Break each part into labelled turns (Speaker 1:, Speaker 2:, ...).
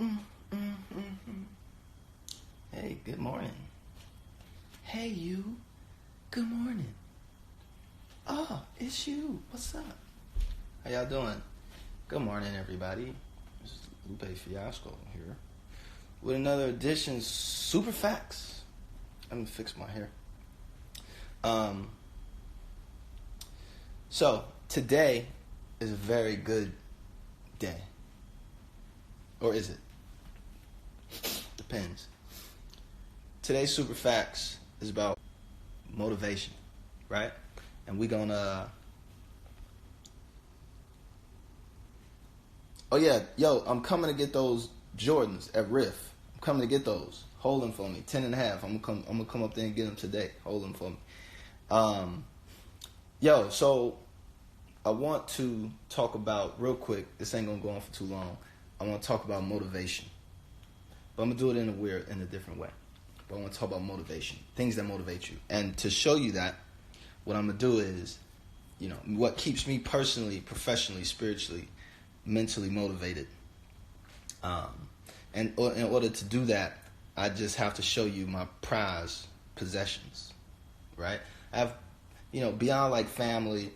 Speaker 1: Mm, mm, mm, mm. Hey, good morning. Hey, you. Good morning. Oh, it's you. What's up? How y'all doing? Good morning, everybody. This is Lupe Fiasco here with another edition Super Facts. Let me fix my hair. So today is a very good day. Or is it? Depends. Today's Super Facts is about motivation, right? And we're gonna... Oh yeah, yo, I'm coming to get those Jordans at Riff. I'm coming to get those. Hold them for me. 10 and a half. I'm gonna come up there and get them today. Hold them for me. Yo, so I want to talk about, real quick, this ain't gonna go on for too long. I want to talk about motivation. But I'm gonna do it in a different way. But I want to talk about motivation. Things that motivate you. And to show you that, what I'm gonna do is, what keeps me personally, professionally, spiritually, mentally motivated. And in order to do that, I just have to show you my prized possessions, right? I have, beyond like family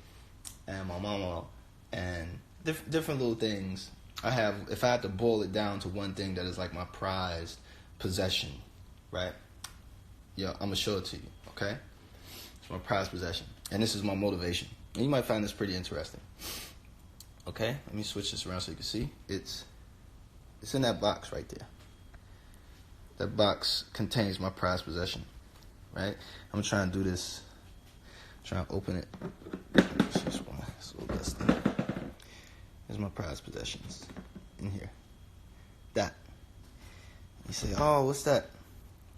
Speaker 1: and my mama and different little things, I have, if I had to boil it down to one thing that is like my prized possession, right? Yeah, I'm gonna show it to you, okay? It's my prized possession. And this is my motivation. And you might find this pretty interesting. Okay, let me switch this around so you can see. It's in that box right there. That box contains my prized possession, right? I'm trying to do this. Trying to open it. It's a little dusty. Here's my prized possessions in here. That. You say, oh, what's that?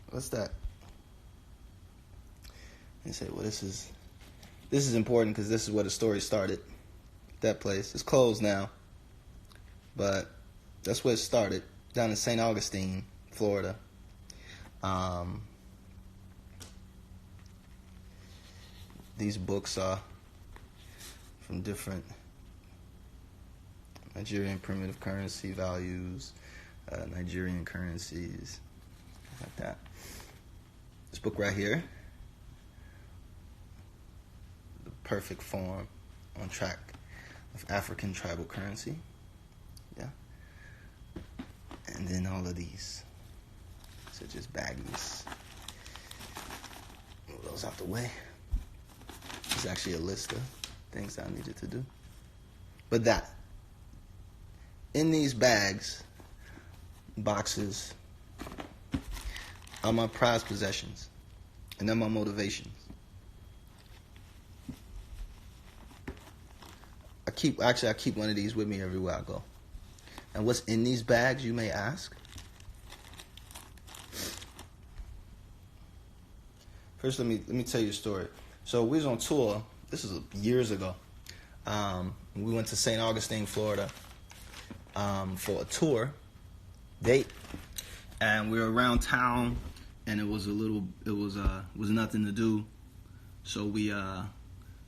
Speaker 1: What's that? You say, well, this is important because this is where the story started. That place. It's closed now. But that's where it started. Down in St. Augustine, Florida. These books are from different Nigerian primitive currency values, Nigerian currencies, like that. This book right here, The Perfect Form on Track of African Tribal Currency. Yeah. And then all of these. So just baggies. Move those out the way. It's actually a list of things that I needed to do. But that. In these bags, boxes, are my prized possessions. And they're my motivations. I keep one of these with me everywhere I go. And what's in these bags, you may ask? First, let me tell you a story. So we was on tour. This is years ago. We went to St. Augustine, Florida, for a tour date, and we were around town, and it was nothing to do, so we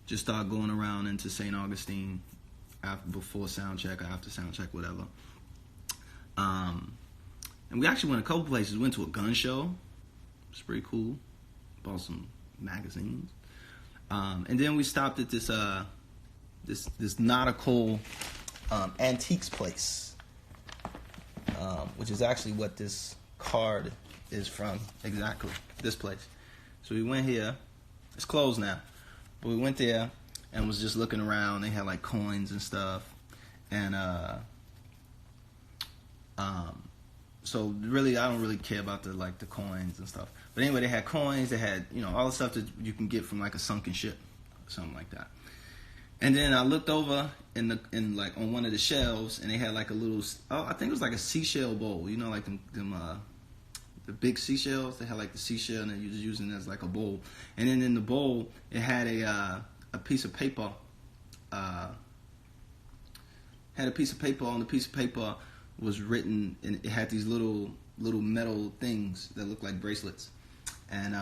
Speaker 1: just started going around into St. Augustine before sound check or after sound check, whatever. And we actually went a couple places. We went to a gun show. It's pretty cool. Bought some magazines. And then we stopped at this nautical antiques place, which is actually what this card is from. Exactly, this place. So we went here. It's closed now. But we went there and was just looking around. They had like coins and stuff. And so really, I don't really care about the coins and stuff. But anyway, they had coins. They had all the stuff that you can get from like a sunken ship, or something like that. And then I looked over in on one of the shelves, and they had like a little. Oh, I think it was like a seashell bowl. Like them the big seashells. They had like the seashell, and they was using it as like a bowl. And then in the bowl, it had a piece of paper. Had a piece of paper. On the piece of paper was written, and it had these little metal things that looked like bracelets. And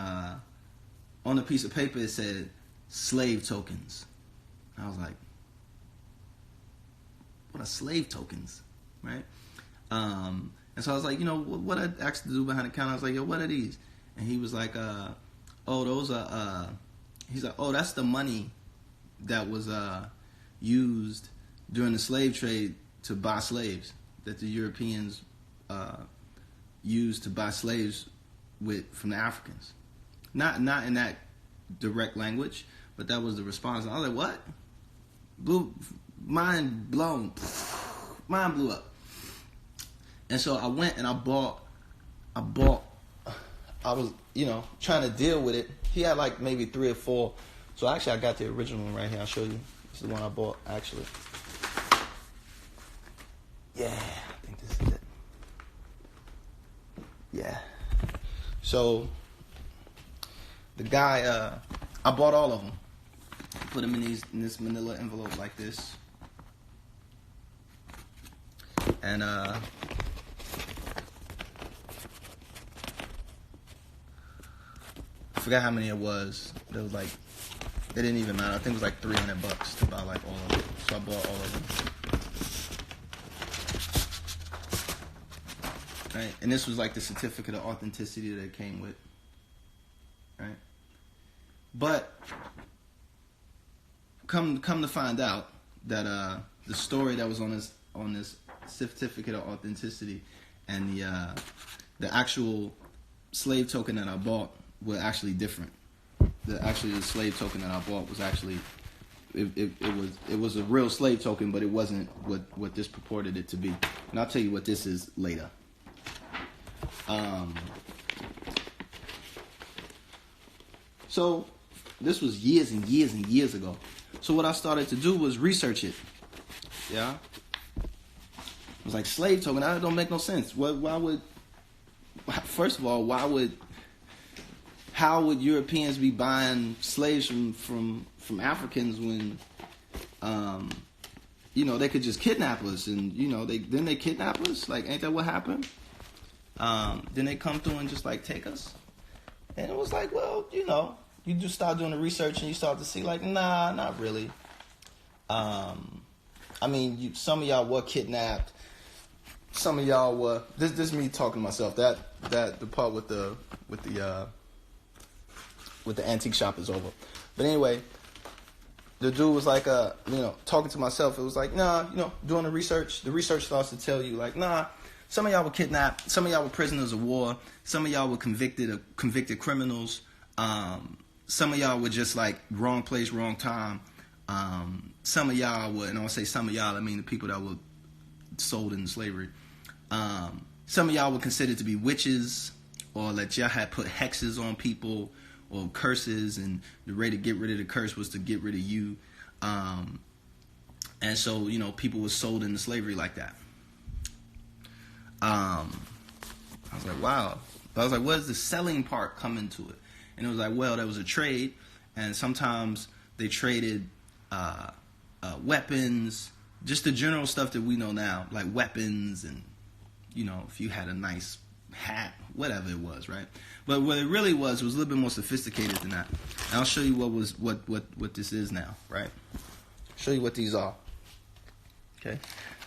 Speaker 1: on the piece of paper it said slave tokens. I was like, what are slave tokens, right? And And so I was like, what I asked the dude behind the counter, I was like, yo, what are these? And he was like, oh, those are, he's like, oh, that's the money that was used during the slave trade to buy slaves, that the Europeans used to buy slaves from the Africans. Not in that direct language, but that was the response. And I was like, what? Mind blown. Mind blew up. And so I went and I bought, I was, trying to deal with it. He had like maybe 3 or 4. So actually I got the original one right here. I'll show you. This is the one I bought, actually. Yeah, I think this is it. Yeah. So the guy, I bought all of them. Put them in this manila envelope like this. And I forgot how many it was. It was like, it didn't even matter. I think it was like $300 to buy like all of it. So I bought all of them. Right? And this was like the certificate of authenticity that it came with. Right? But come to find out that the story that was on this certificate of authenticity and the actual slave token that I bought were actually different. The slave token that I bought was actually it was a real slave token, but it wasn't what this purported it to be. And I'll tell you what this is later. So this was years and years and years ago. So what I started to do was research it. Yeah. It was like slave token. That don't make no sense. First of all, how would Europeans be buying slaves from Africans when, they could just kidnap us and, they kidnap us? Like, ain't that what happened? Then they come through and just like take us. And it was like, well, you just start doing the research and you start to see like, nah, not really. Some of y'all were kidnapped. Some of y'all were. This is me talking to myself. That the part with the antique shop is over. But anyway, the dude was like, talking to myself. It was like, nah, doing the research. The research starts to tell you like, nah. Some of y'all were kidnapped. Some of y'all were prisoners of war. Some of y'all were convicted criminals. Some of y'all were just like wrong place, wrong time. Some of y'all were, and I'll say some of y'all, I mean the people that were sold into slavery. Some of y'all were considered to be witches, or that y'all had put hexes on people, or curses, and the way to get rid of the curse was to get rid of you. And so, people were sold into slavery like that. I was like, wow. But I was like, what does the selling part come into it? And it was like, well, there was a trade, and sometimes they traded weapons, just the general stuff that we know now, like weapons and, if you had a nice hat, whatever it was, right? But what it really was a little bit more sophisticated than that. And I'll show you what this is now, right? Show you what these are. Okay,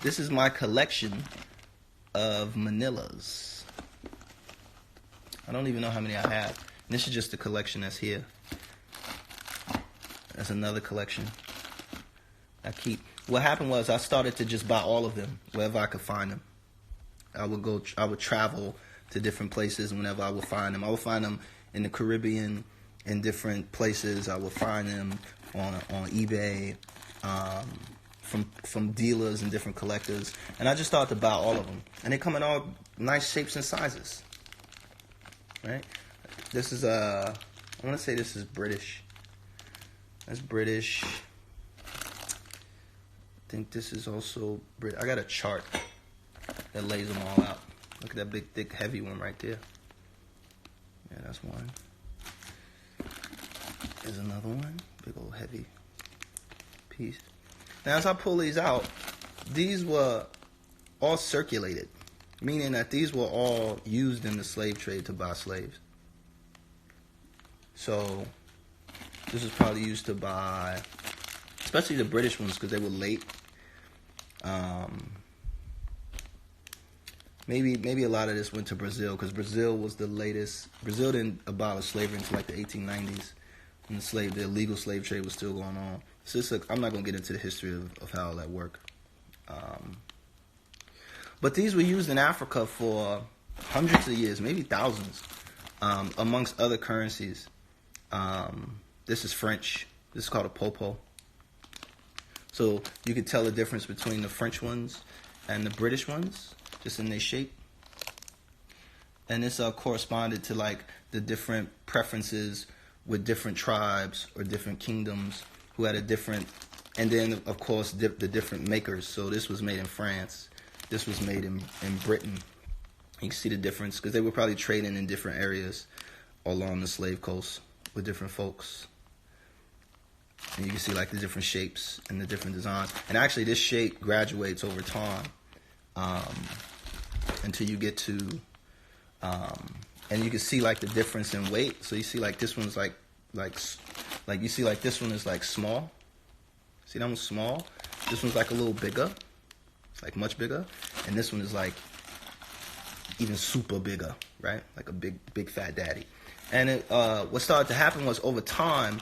Speaker 1: this is my collection of Manillas. I don't even know how many I have. And this is just the collection that's here. That's another collection I keep. What happened was I started to just buy all of them wherever I could find them. I would travel to different places, and whenever I would find them, I would find them in the Caribbean, in different places. I would find them on eBay, from dealers and different collectors, and I just started to buy all of them, and they come in all nice shapes and sizes. Right? This is I want to say this is British. That's British. I think this is also British. I got a chart that lays them all out. Look at that big, thick, heavy one right there. Yeah, that's one. There's another one. Big old heavy piece. Now, as I pull these out, these were all circulated, meaning that these were all used in the slave trade to buy slaves. So, this is probably used to buy, especially the British ones, because they were late. maybe a lot of this went to Brazil because Brazil was the latest. Brazil didn't abolish slavery until like the 1890s, and the illegal slave trade was still going on. So I'm not going to get into the history of how all that worked. But these were used in Africa for hundreds of years, maybe thousands, amongst other currencies. This is French. This is called a popo. So you could tell the difference between the French ones and the British ones, just in their shape. And this corresponded to like the different preferences with different tribes or different kingdoms who had a different, and then of course the different makers. So this was made in France. This was made in Britain. You can see the difference because they were probably trading in different areas along the slave coast with different folks. And you can see like the different shapes and the different designs. And actually this shape graduates over time until you get to, and you can see like the difference in weight. So you see like this one's like you see like this one is like small. See that one's small? This one's like a little bigger. It's like much bigger. And this one is like even super bigger, right? Like a big fat daddy. And what started to happen was over time,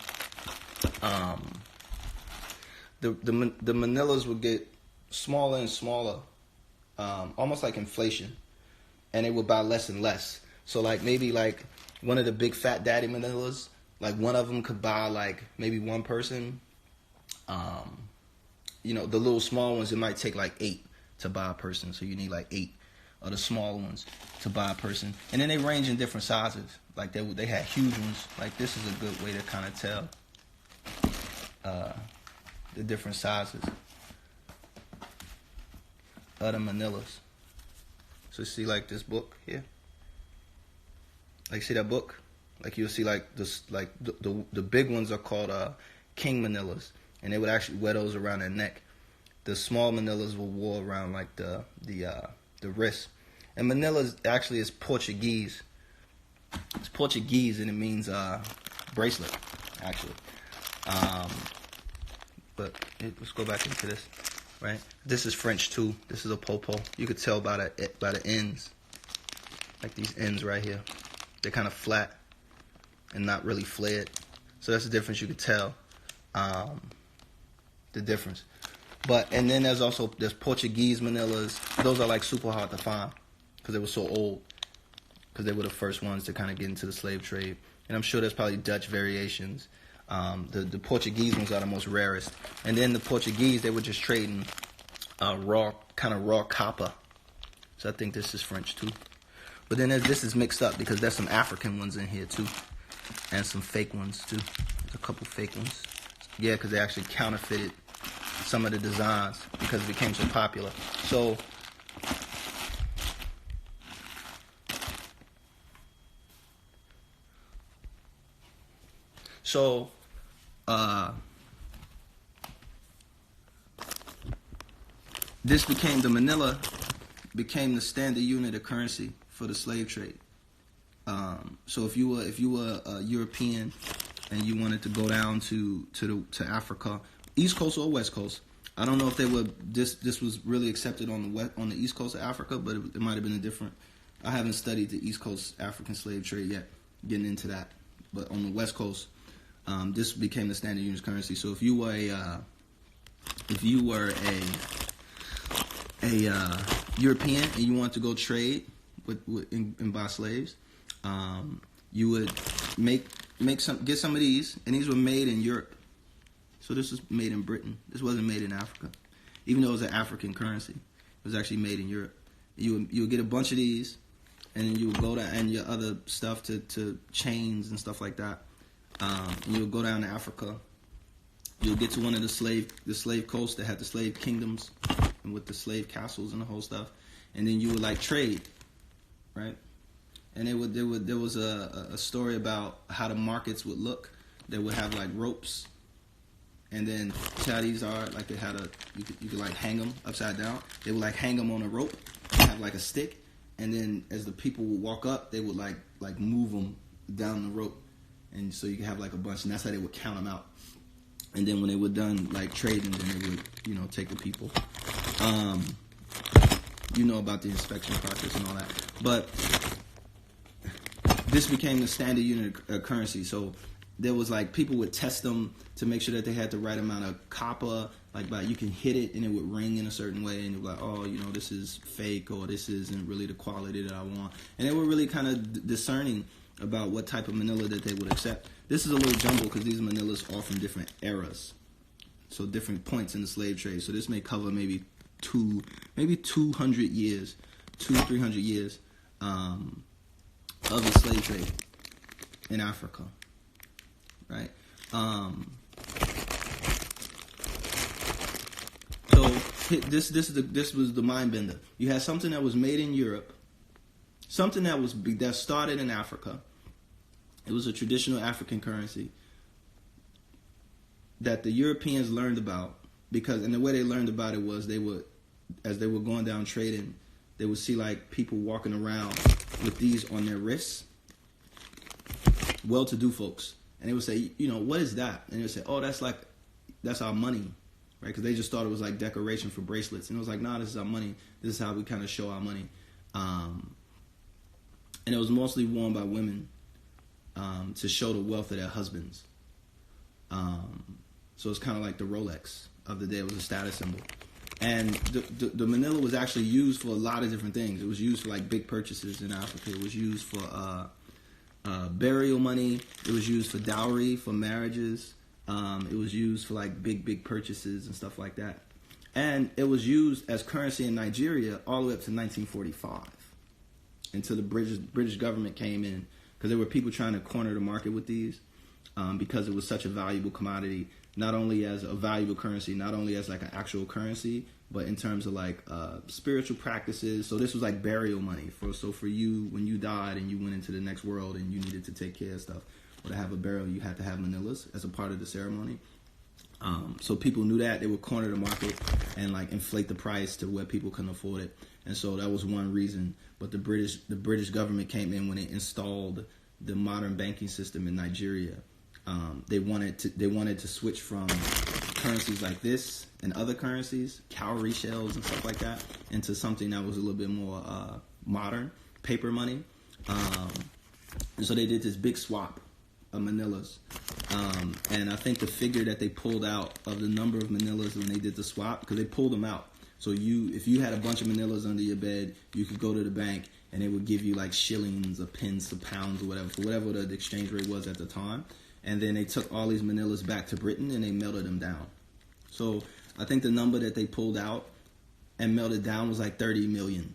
Speaker 1: the manillas would get smaller and smaller, almost like inflation, and they would buy less and less. So like maybe like one of the big fat daddy manillas, like one of them could buy like maybe one person. You know, the little small ones, it might take like 8 to buy a person, so you need like 8 of the small ones to buy a person. And then they range in different sizes. Like they had huge ones. Like this is a good way to kind of tell the different sizes of the manillas. So see like this book here. Like see that book? Like you'll see like this, like the big ones are called king manillas, and they would actually wear those around their neck. The small manillas were wore around like the wrist. And Manilla actually is Portuguese. It's Portuguese and it means bracelet, actually. But let's go back into this, right? This is French too. This is a popo. You could tell by the ends, like these ends right here. They're kind of flat and not really flared. So that's the difference. You could tell the difference. And then there's Portuguese manillas. Those are like super hard to find because they were so old. Because they were the first ones to kind of get into the slave trade. And I'm sure there's probably Dutch variations. The Portuguese ones are the most rarest. And then the Portuguese, they were just trading raw copper. So I think this is French too. But then this is mixed up because there's some African ones in here too. And some fake ones too. There's a couple fake ones. Yeah, because they actually counterfeited some of the designs because it became so popular. So this became, the Manila became the standard unit of currency for the slave trade. So if you were a European and you wanted to go down to Africa, East Coast or West Coast, I don't know if they were this was really accepted on the East Coast of Africa, but it might have been a different. I haven't studied the East Coast African slave trade yet, getting into that. But on the West Coast, this became the standard unit currency. So if you were a European and you wanted to go trade and buy slaves, you would get some of these, and these were made in Europe. So this was made in Britain. This wasn't made in Africa, even though it was an African currency. It was actually made in Europe. You would get a bunch of these, and then you would go down and your other stuff to chains and stuff like that. And you would go down to Africa. You'll get to one of the slave coasts that had the slave kingdoms and with the slave castles and the whole stuff, and then you would like trade, right? And there was a story about how the markets would look. They would have like ropes, and then see how these are, like they had you could like hang them upside down. They would like hang them on a rope, and have like a stick, and then as the people would walk up, they would like move them down the rope, and so you could have like a bunch, and that's how they would count them out. And then when they were done like trading, then they would take the people. you know about the inspection process and all that. But this became the standard unit of currency. So there was like people would test them to make sure that they had the right amount of copper. Like, you can hit it and it would ring in a certain way, and you're like, oh, this is fake, or this isn't really the quality that I want. And they were really kind of discerning about what type of manila that they would accept. This is a little jumble because these manillas are from different eras, so different points in the slave trade. So this may cover maybe 200 years, 300 years of the slave trade in Africa, right? So this was the mind bender. You had something that was made in Europe, something that started in Africa. It was a traditional African currency that the Europeans learned about, and the way they learned about it was as they were going down trading, they would see like people walking around with these on their wrists, well-to-do folks, and they would say, what is that? And they would say, oh, that's our money. Right, because they just thought it was like decoration for bracelets, and it was like, nah, this is our money. This is how we kind of show our money, and it was mostly worn by women to show the wealth of their husbands. So it's kind of like the Rolex of the day. It was a status symbol, and the manila was actually used for a lot of different things. It was used for like big purchases in Africa. It was used for burial money. It was used for dowry, for marriages. It was used for like big purchases and stuff like that. And it was used as currency in Nigeria all the way up to 1945, until the British government came in, because there were people trying to corner the market with these, because it was such a valuable commodity, not only as a valuable currency, not only as like an actual currency, but in terms of like spiritual practices. So this was like burial money for you when you died and you went into the next world and you needed to take care of stuff. Or to have a burial, you had to have manillas as a part of the ceremony. So people knew that. They would corner the market and like inflate the price to where people couldn't afford it. And so that was one reason. But the British government came in when it installed the modern banking system in Nigeria. They wanted to switch from currencies like this and other currencies, cowrie shells and stuff like that, into something that was a little bit more modern, paper money. And so they did this big swap of manillas, and I think the figure that they pulled out of the number of manillas when they did the swap, because they pulled them out. So if you had a bunch of manillas under your bed, you could go to the bank and they would give you like shillings or pence or pounds or whatever the exchange rate was at the time. And then they took all these manillas back to Britain and they melted them down. So I think the number that they pulled out and melted down was like 30 million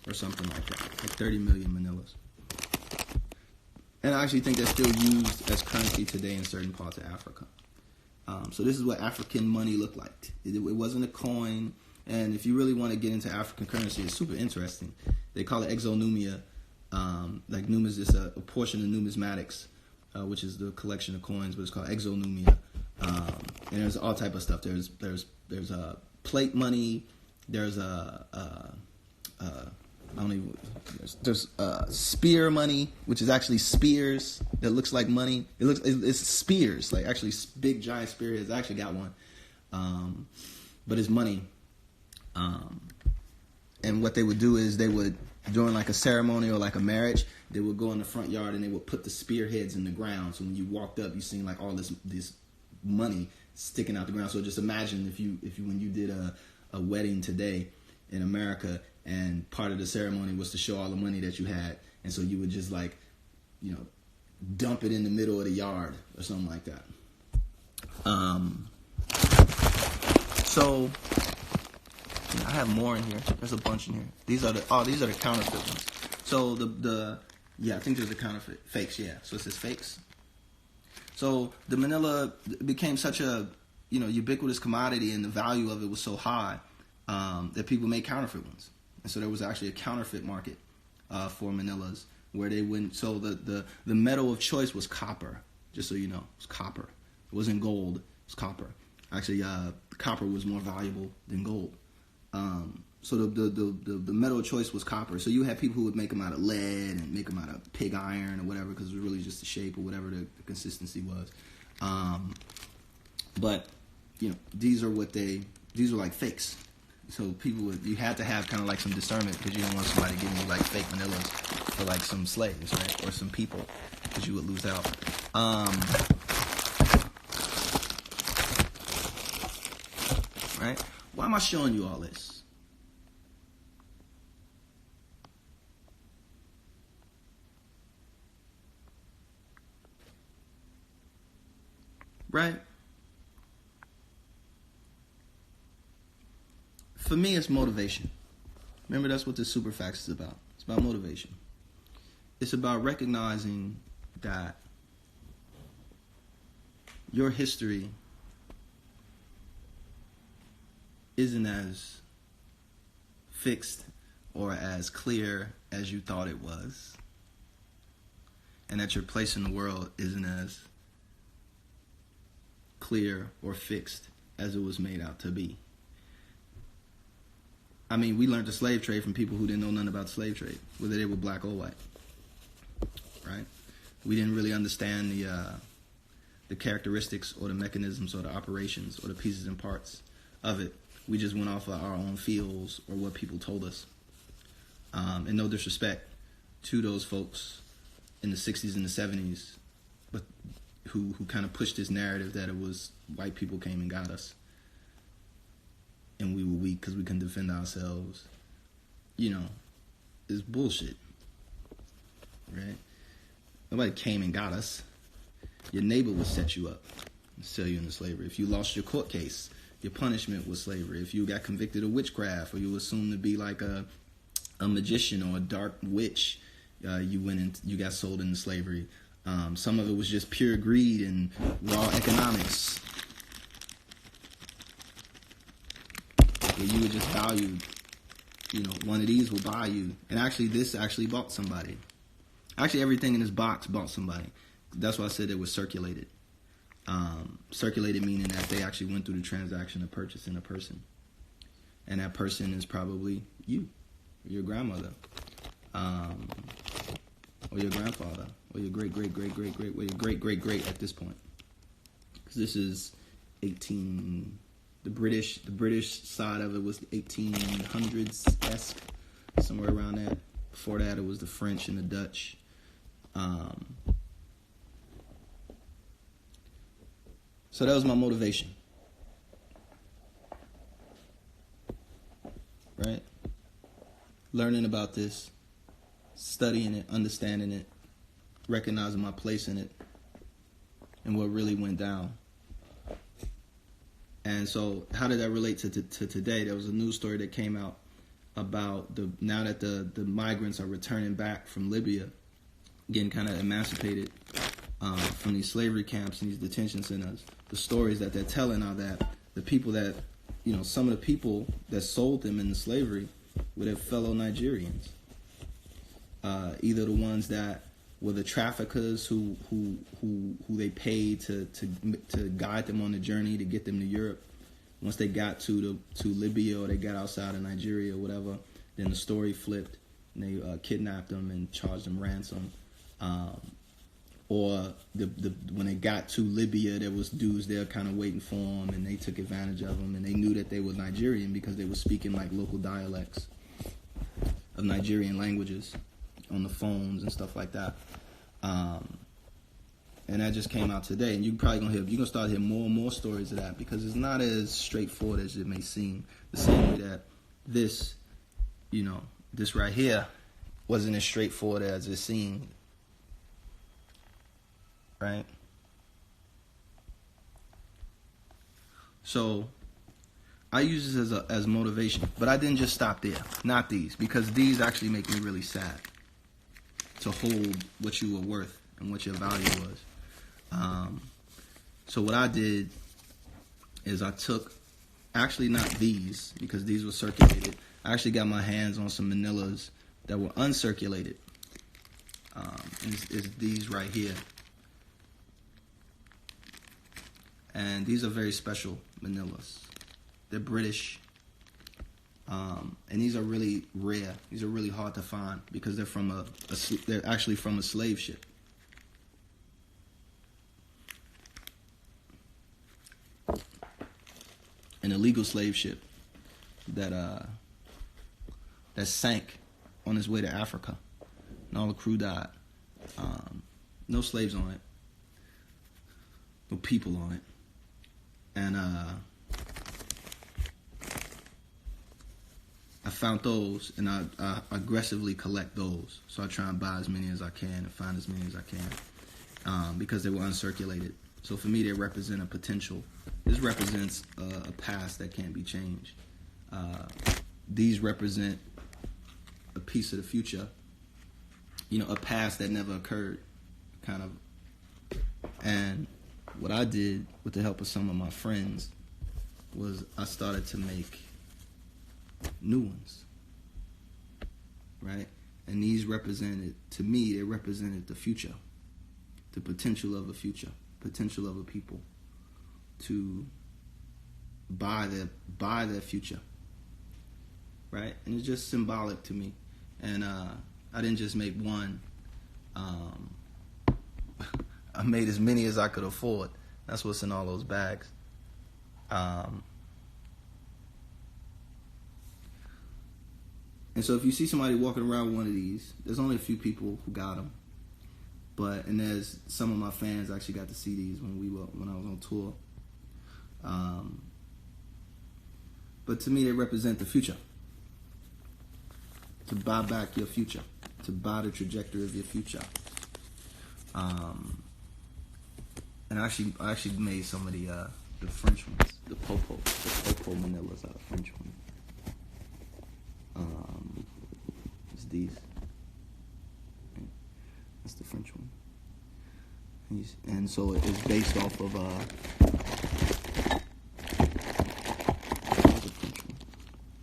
Speaker 1: or something like that, like 30 million manillas. And I actually think they're still used as currency today in certain parts of Africa. So this is what African money looked like. It wasn't a coin. And if you really want to get into African currency, it's super interesting. They call it exonumia. Like is a portion of numismatics, which is the collection of coins, but it's called exonumia. And there's all type of stuff. There's plate money. There's there's spear money, which is actually spears that looks like money. It's spears, like actually big giant spearheads. I actually got one, but it's money. And what they would do is they would, during like a ceremony or like a marriage, they would go in the front yard and they would put the spearheads in the ground. So when you walked up, you seen like all this money sticking out the ground. So just imagine if you when you did a wedding today in America, and part of the ceremony was to show all the money that you had, and so you would just like, dump it in the middle of the yard or something like that. So I have more in here. There's a bunch in here. These are the counterfeit ones. So I think there's the counterfeit fakes. Yeah, so it says fakes. So the manila became such a ubiquitous commodity, and the value of it was so high that people made counterfeit ones. And so there was actually a counterfeit market for manillas where they went. So the metal of choice was copper. Just so you know, it was copper. It wasn't gold. It was copper. Actually, copper was more valuable than gold. So the metal of choice was copper. So you had people who would make them out of lead and make them out of pig iron or whatever, because it was really just the shape or whatever the consistency was. But these are like fakes. So you had to have kind of like some discernment because you don't want somebody giving you like fake manillas for like some slaves, right? Or some people, because you would lose out. Right? Why am I showing you all this? Right? For me, it's motivation. Remember, that's what the super facts is about. It's about motivation. It's about recognizing that your history isn't as fixed or as clear as you thought it was, and that your place in the world isn't as clear or fixed as it was made out to be. I mean, we learned the slave trade from people who didn't know nothing about the slave trade, whether they were black or white, right? We didn't really understand the characteristics or the mechanisms or the operations or the pieces and parts of it. We just went off of our own feels or what people told us. And no disrespect to those folks in the 60s and the 70s, but who kind of pushed this narrative that it was white people came and got us. And we were weak because we couldn't defend ourselves. You know, it's bullshit. Right? Nobody came and got us. Your neighbor would set you up and sell you into slavery. If you lost your court case, your punishment was slavery. If you got convicted of witchcraft, or you were assumed to be like a magician or a dark witch, you got sold into slavery. Some of it was just pure greed and raw economics, where you were just valued. You know, one of these will buy you, and actually, this actually bought somebody. Actually, everything in this box bought somebody. That's why I said it was circulated. Circulated meaning that they actually went through the transaction of purchasing a person. And that person is probably you, your grandmother, or your grandfather, or your great-great-great-great-great, or your great-great-great at this point. Because this is the British side of it was 1800s-esque, somewhere around that. Before that, it was the French and the Dutch. So that was my motivation, right? Learning about this, studying it, understanding it, recognizing my place in it, and what really went down. And so how did that relate to today? There was a news story that came out about now that the migrants are returning back from Libya, getting kind of emancipated from these slavery camps and these detention centers. The stories that they're telling are that the people that, you know, some of the people that sold them into slavery were their fellow Nigerians. Either the ones that were the traffickers who they paid to guide them on the journey to get them to Europe. Once they got to Libya or they got outside of Nigeria or whatever, then the story flipped and they kidnapped them and charged them ransom. Or when they got to Libya, there was dudes there kind of waiting for them, and they took advantage of them, and they knew that they were Nigerian because they were speaking like local dialects of Nigerian languages on the phones and stuff like that. And that just came out today, and you're gonna start hearing more and more stories of that, because it's not as straightforward as it may seem. The same way that this right here wasn't as straightforward as it seemed. Right? So I use this as motivation, but I didn't just stop there. Not these, because these actually make me really sad to hold what you were worth and what your value was. So what I did is I took, actually not these, because these were circulated. I actually got my hands on some manillas that were uncirculated. It's these right here. And these are very special manillas. They're British. And these are really rare. These are really hard to find because they're they're actually from a slave ship. An illegal slave ship that sank on its way to Africa, and all the crew died. No slaves on it, no people on it, and I found those, and I aggressively collect those. So I try and buy as many as I can and find as many as I can, because they were uncirculated. So for me, they represent a potential. This represents a past that can't be changed. These represent a piece of the future, a past that never occurred, kind of. And what I did with the help of some of my friends was I started to make new ones, right? And these represented, to me, they represented the future, the potential of a future, potential of a people to buy their future, right? And it's just symbolic to me. And I didn't just make one. I made as many as I could afford. That's what's in all those bags. And so if you see somebody walking around with one of these, there's only a few people who got them. And there's some of my fans actually got to see these when I was on tour. But to me, they represent the future. To buy back your future. To buy the trajectory of your future. And I actually made some of the French ones. The Popo Manillas are the French ones. It's these. That's the French one. And so it's based off of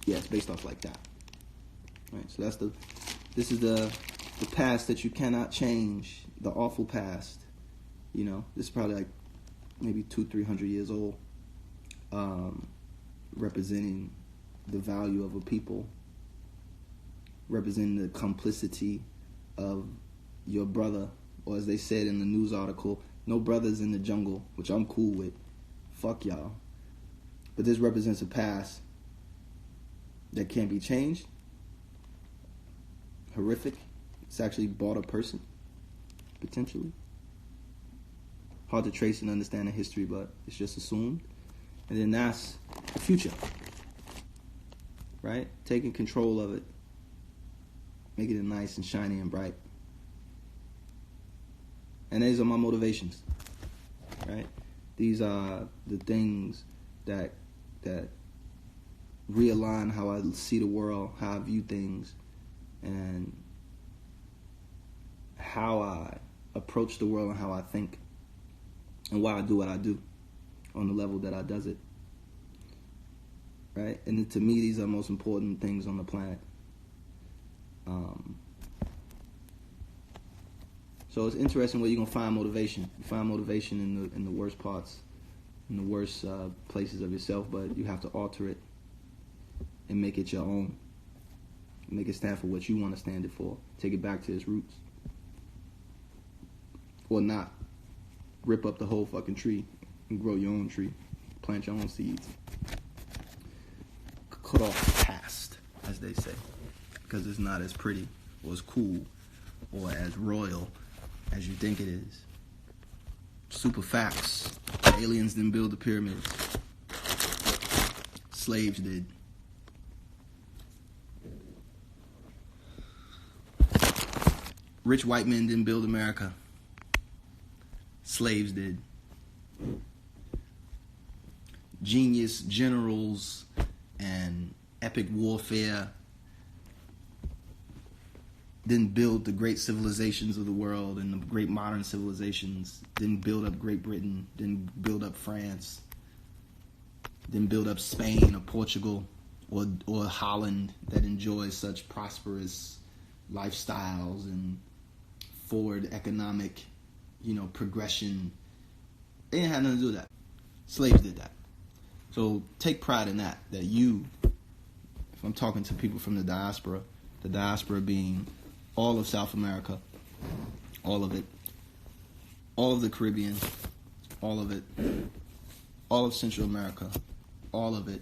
Speaker 1: yeah, it's based off like that. Right. So this is the past that you cannot change. The awful past. This is probably like maybe 200-300 years old. Representing the value of a people. Representing the complicity of your brother, or as they said in the news article, no brothers in the jungle, which I'm cool with. Fuck y'all. But this represents a past that can't be changed. Horrific. It's actually bought a person, potentially. Hard to trace and understand the history, but it's just assumed. And then that's the future. Right? Taking control of it. Making it nice and shiny and bright. And these are my motivations, right? These are the things that realign how I see the world, how I view things, and how I approach the world and how I think, and why I do what I do on the level that I does it, right? And to me, these are the most important things on the planet. So it's interesting where you're gonna find motivation. You find motivation in the worst parts, in the worst places of yourself, but you have to alter it and make it your own. Make it stand for what you want to stand it for. Take it back to its roots, or not. Rip up the whole fucking tree and grow your own tree. Plant your own seeds. Cut off the past, as they say, because it's not as pretty or as cool or as royal as you think it is. Super facts. Aliens didn't build the pyramids. Slaves did. Rich white men didn't build America. Slaves did. Genius generals and epic warfare didn't build the great civilizations of the world, and the great modern civilizations didn't build up Great Britain, didn't build up France, didn't build up Spain or Portugal or Holland that enjoys such prosperous lifestyles and forward economic, progression. They didn't have nothing to do with that. Slaves did that. So take pride in that you, if I'm talking to people from the diaspora being all of South America, all of it, all of the Caribbean, all of it, all of Central America, all of it,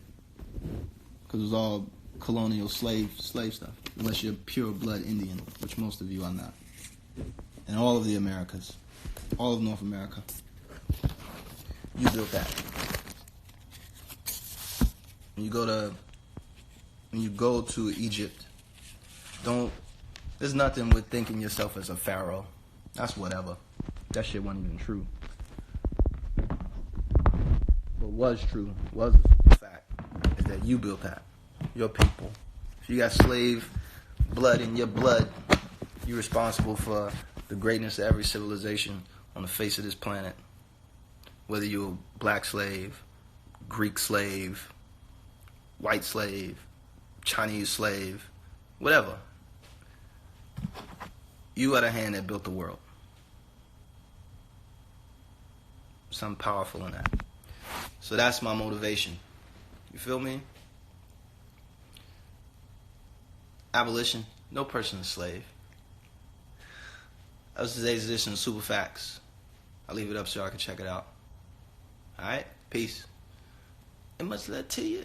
Speaker 1: because it was all colonial slave stuff. Unless you're pure blood Indian, which most of you are not. And all of the Americas, all of North America, you built that. When you go to Egypt, there's nothing with thinking yourself as a pharaoh. That's whatever. That shit wasn't even true. What was true, was a fact, is that you built that. Your people. If you got slave blood in your blood, you're responsible for the greatness of every civilization on the face of this planet. Whether you're a black slave, Greek slave, white slave, Chinese slave, whatever. You are the hand that built the world. Something powerful in that. So that's my motivation. You feel me? Abolition. No person is a slave. That was today's edition of Super Facts. I'll leave it up so y'all can check it out. Alright? Peace. And much love to you.